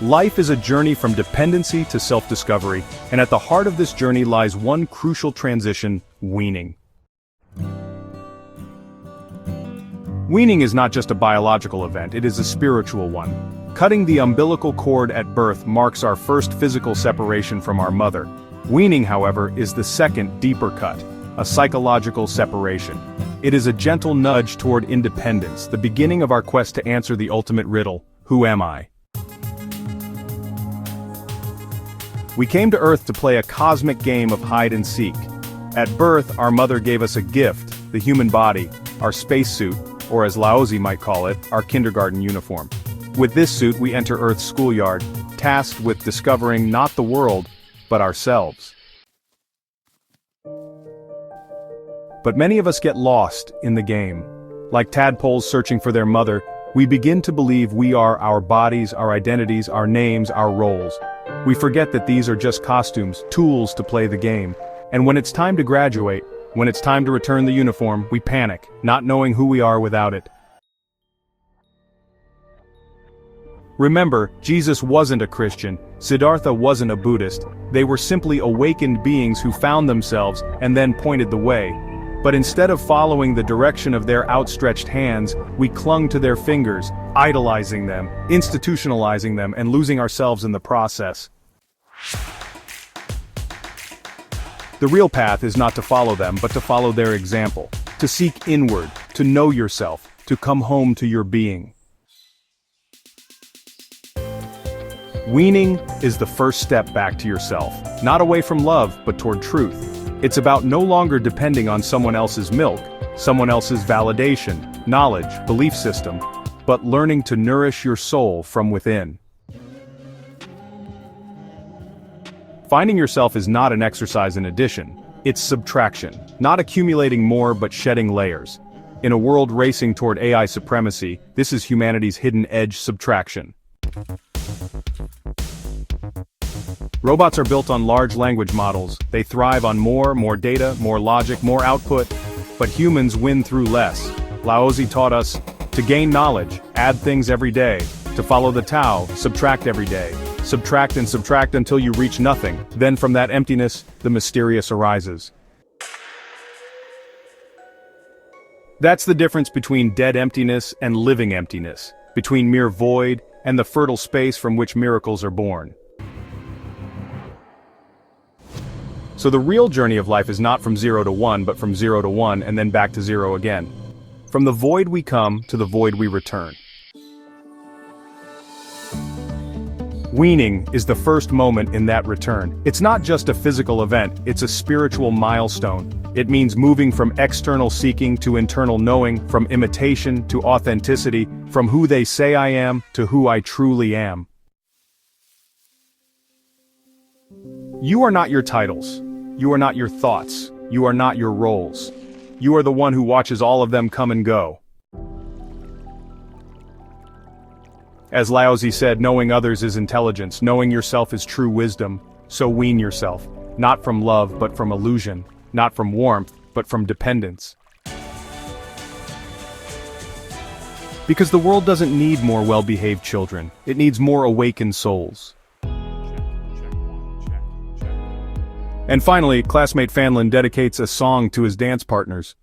Life is a journey from dependency to self-discovery, and at the heart of this journey lies one crucial transition: weaning. Weaning is not just a biological event, it is a spiritual one. Cutting the umbilical cord at birth marks our first physical separation from our mother. Weaning, however, is the second, deeper cut, a psychological separation. It is a gentle nudge toward independence, the beginning of our quest to answer the ultimate riddle: who am I? We came to Earth to play a cosmic game of hide and seek. At birth, our mother gave us a gift, the human body, our spacesuit, or as Laozi might call it, our kindergarten uniform. With this suit we enter Earth's schoolyard, tasked with discovering not the world, but ourselves. But many of us get lost in the game. Like tadpoles searching for their mother, we begin to believe we are our bodies, our identities, our names, our roles. We forget that these are just costumes, tools to play the game. And when it's time to graduate, when it's time to return the uniform, we panic, not knowing who we are without it. Remember, Jesus wasn't a Christian, Siddhartha wasn't a Buddhist, they were simply awakened beings who found themselves and then pointed the way. But instead of following the direction of their outstretched hands, we clung to their fingers, idolizing them, institutionalizing them, and losing ourselves in the process. The real path is not to follow them, but to follow their example, to seek inward, to know yourself, to come home to your being. Weaning is the first step back to yourself, not away from love, but toward truth. It's about no longer depending on someone else's milk, someone else's validation, knowledge, belief system, but learning to nourish your soul from within. Finding yourself is not an exercise in addition, it's subtraction, not accumulating more but shedding layers. In a world racing toward AI supremacy, this is humanity's hidden edge: subtraction. Robots are built on large language models. They thrive on more data, more logic, more output. But humans win through less. Laozi taught us to gain knowledge, add things every day. To follow the Tao, subtract every day. Subtract and subtract until you reach nothing. Then from that emptiness, the mysterious arises. That's the difference between dead emptiness and living emptiness, between mere void and the fertile space from which miracles are born. So the real journey of life is not from 0 to 1, but from 0 to 1 and then back to 0 again. From the void we come, to the void we return. Weaning is the first moment in that return. It's not just a physical event, it's a spiritual milestone. It means moving from external seeking to internal knowing, from imitation to authenticity, from who they say I am to who I truly am. You are not your titles. You are not your thoughts. You are not your roles. You are the one who watches all of them come and go. As Laozi said, knowing others is intelligence, knowing yourself is true wisdom. So wean yourself, not from love but from illusion, not from warmth but from dependence. Because the world doesn't need more well-behaved children, it needs more awakened souls. And finally, classmate Fanlin dedicates a song to his dance partners.